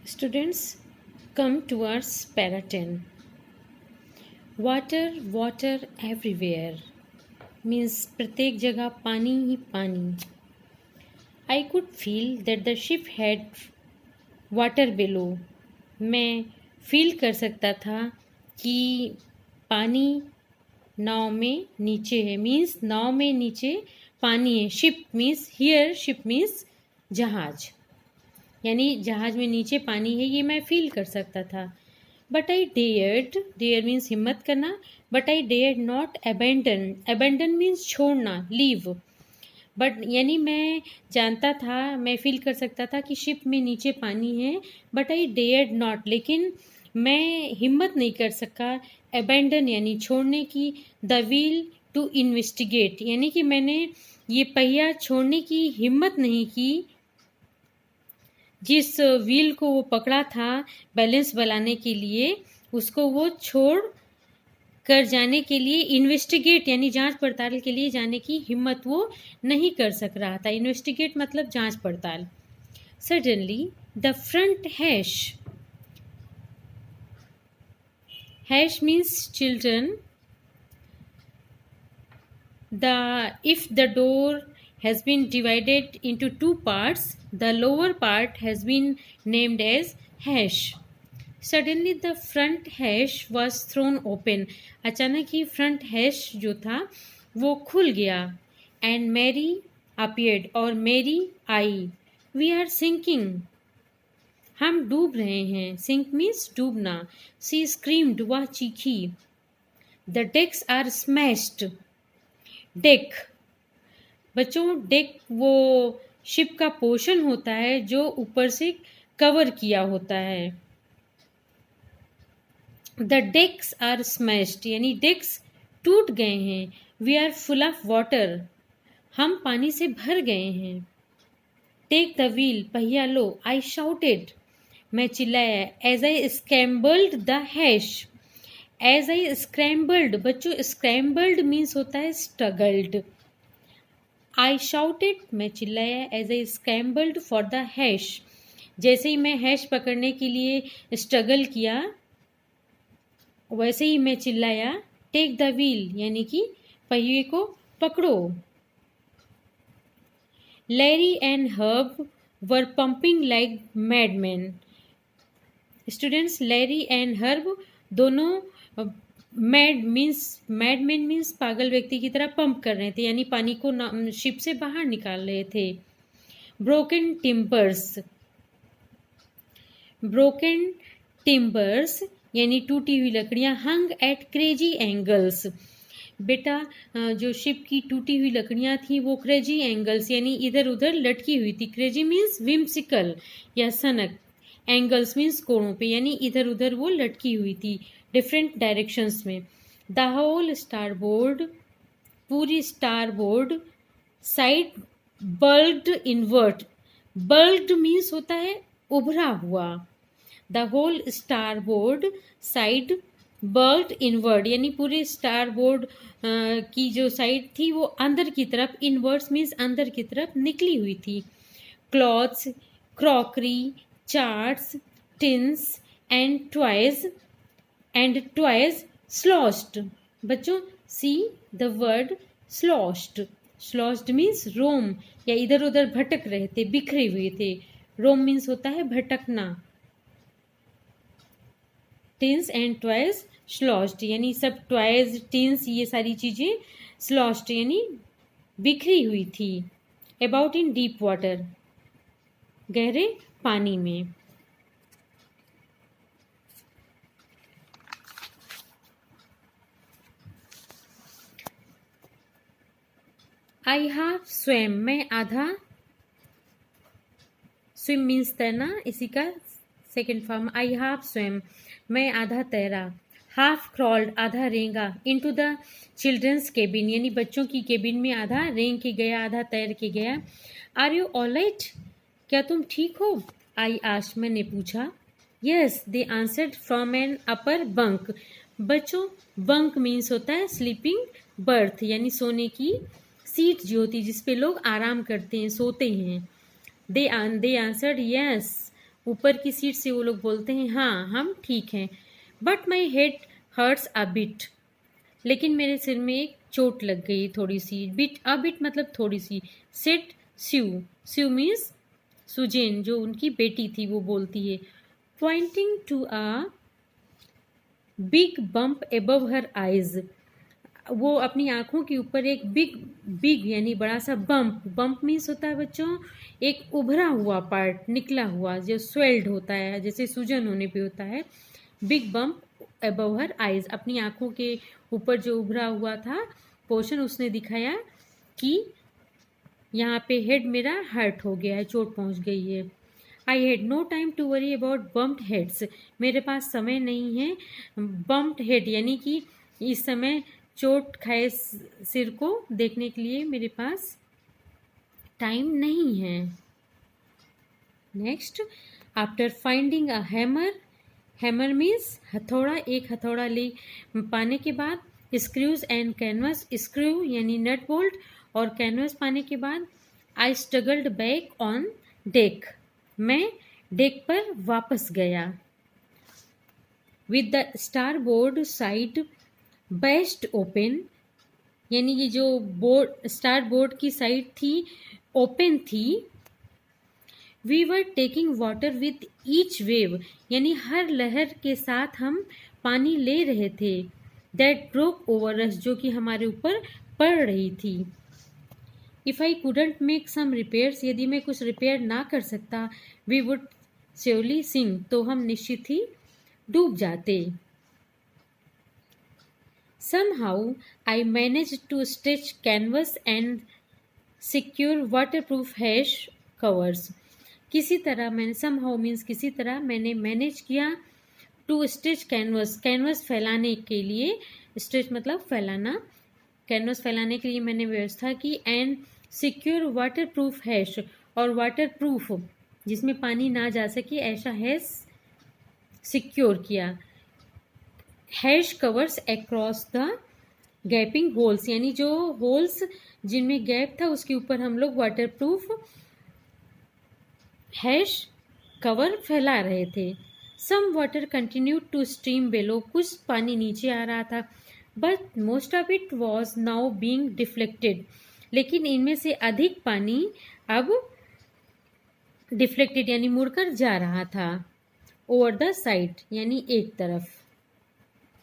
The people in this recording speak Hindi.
Students, come towards para 10. Water, water everywhere means प्रत्येक जगह पानी ही पानी. I could feel that the ship had water below. मैं फील कर सकता था कि पानी नाव में नीचे है. मीन्स नाव में नीचे पानी है. Ship means here ship means जहाज, यानी जहाज में नीचे पानी है, ये मैं फील कर सकता था. बट आई डेयर मीन्स हिम्मत करना. But I dare not abandon means छोड़ना, लीव. बट यानी मैं जानता था, मैं फील कर सकता था कि शिप में नीचे पानी है. बट आई डेयर नॉट, लेकिन मैं हिम्मत नहीं कर सका अबेंडन यानी छोड़ने की. द व्हील टू इन्वेस्टिगेट, यानी कि मैंने ये पहिया छोड़ने की हिम्मत नहीं की. जिस व्हील को वो पकड़ा था बैलेंस बनाने के लिए, उसको वो छोड़ कर जाने के लिए, इन्वेस्टिगेट यानी जांच पड़ताल के लिए जाने की हिम्मत वो नहीं कर सक रहा था. इन्वेस्टिगेट मतलब जांच पड़ताल. Suddenly the front hash means children. If the door has been divided into two parts, the lower part has been named as hash. Suddenly the front hash was thrown open. अचानक ही फ्रंट हैश जो था वो खुल गया. And Mary appeared, और मेरी आई. We are sinking, हम डूब रहे हैं. Sink means Dumna. She screamed, वह चीखी. The decks are smashed. Deck बच्चों, डेक वो शिप का पोर्शन होता है जो ऊपर से कवर किया होता है. द डेक्स आर स्मैश्ड, यानी डेक्स टूट गए हैं. We are full of water, हम पानी से भर गए हैं. टेक द व्हील, पहिया लो. आई शाउटेड, मैं चिल्लाया. As I scrambled the hash. As I scrambled, बच्चों स्क्रैम्बल्ड मीन्स होता है स्ट्रगल्ड. आई शाउटेड, मैं चिल्लाया. As I scrambled for the hash, जैसे ही मैं हैश पकड़ने के लिए स्ट्रगल किया वैसे ही मैं चिल्लाया. टेक द व्हील, यानी कि पहिए को पकड़ो. Larry and Herb were pumping like madman. Students, Larry and Herb दोनों मैडमैन मीन्स पागल व्यक्ति की तरह पंप कर रहे थे, यानी पानी को शिप से बाहर निकाल रहे थे. ब्रोकन टिम्बर्स यानी टूटी हुई लकड़ियां. हंग एट क्रेजी एंगल्स, बेटा जो शिप की टूटी हुई लकड़ियां थी वो क्रेजी एंगल्स यानी इधर उधर लटकी हुई थी. क्रेजी मीन्स विम्सिकल या सनक. एंगल्स मीन्स कोणों पे, यानी इधर उधर वो लटकी हुई थी डिफरेंट डायरेक्शंस में. द होल स्टारबोर्ड, पूरी starboard side bulged inward. Bulged means होता है उभरा हुआ. The whole starboard side bulged inward, यानी पूरे स्टारबोर्ड की जो साइड थी वो अंदर की तरफ, इनवर्ड्स मीन्स अंदर की तरफ निकली हुई थी. Clothes, crockery, charts, tins and toys sloshed. बच्चों see the word sloshed. Sloshed means roam या इधर उधर भटक रहे थे, बिखरे हुए थे. रोम मीन्स होता है भटकना. टिन्स एंड टॉयज स्लॉश्ड, यानी सब टॉयज, टिन्स, ये सारी चीजें स्लॉश्ड यानी बिखरी हुई थी. अबाउट इन डीप वाटर, गहरे पानी में. आई हाफ स्वयं, मैं आधा. स्विम मीन्स तैरना, इसी का सेकेंड फॉर्म. आई हाफ स्वयं, मैं आधा तैरा. हाफ क्रॉल्ड, आधा रेंगा. इनटू द चिल्ड्रंस केबिन, यानी बच्चों की केबिन में आधा रेंग के गया, आधा तैर के गया. आर यू ऑल राइट, क्या तुम ठीक हो? आई आस्क्ड, मैंने पूछा. Yes they answered from an upper bunk. बच्चों बंक मीन्स होता है स्लीपिंग बर्थ, यानी सोने की सीट जो होती है जिसपे लोग आराम करते हैं, सोते हैं. दे आंसर्ड यस, ऊपर की सीट से वो लोग बोलते हैं हाँ हम ठीक हैं। But my head hurts a bit, लेकिन मेरे सिर में एक चोट लग गई थोड़ी सी। बिट, अ बिट मतलब थोड़ी सी। Said Sue, Sue means Susan जो उनकी बेटी थी वो बोलती है, pointing to a big bump above her eyes. वो अपनी आंखों के ऊपर एक बिग बिग यानी बड़ा सा बम्प, बम्प मीन्स होता है बच्चों एक उभरा हुआ पार्ट, निकला हुआ जो स्वेल्ड होता है, जैसे सूजन होने पे होता है। Big bump above her eyes, अपनी आंखों के ऊपर जो उभरा हुआ था पोर्शन, उसने दिखाया कि यहाँ पे हेड मेरा हर्ट हो गया है, चोट पहुँच गई है। I had no time to worry about bumped heads, मेरे पास समय नहीं है बम्प्ड हेड यानी कि इस समय चोट खाए सिर को देखने के लिए मेरे पास टाइम नहीं है। Next, after finding a hammer, hammer means हथौड़ा, एक हथौड़ा ले पाने के बाद, स्क्रूज एंड कैनवस, स्क्रू यानी नट बोल्ट और कैनवस पाने के बाद, I struggled back on deck, मैं डेक पर वापस गया। With the starboard side burst open, यानी ये जो बोर्ड स्टारबोर्ड की साइड थी ओपन थी। We were taking water with each wave, यानी हर लहर के साथ हम पानी ले रहे थे। दैट ब्रोक ओवर अस, जो कि हमारे ऊपर पड़ रही थी। If I couldn't make some repairs, यदि मैं कुछ रिपेयर ना कर सकता, वी वुड श्योरली सिंक, तो हम निश्चित ही डूब जाते। Somehow I managed to stitch canvas and secure waterproof hash covers. किसी तरह मैंने, somehow means किसी तरह मैंने मैनेज किया, टू स्टिच कैनवस, कैनवस फैलाने के लिए, स्टिच मतलब फैलाना, कैनवस फैलाने के लिए मैंने व्यवस्था की। And secure water proof hash, और वाटर प्रूफ जिसमें पानी ना जा सके ऐसा हैश सिक्योर किया। Hash covers across the gapping holes, यानी जो होल्स जिनमें गैप था उसके ऊपर हम लोग वाटर प्रूफ हैश कवर फैला रहे थे। Some water continued to stream below, कुछ पानी नीचे आ रहा था। But most of it was now being deflected, लेकिन इनमें से अधिक पानी अब डिफ्लेक्टेड यानी मुड़कर जा रहा था। ओवर द साइड यानी एक तरफ।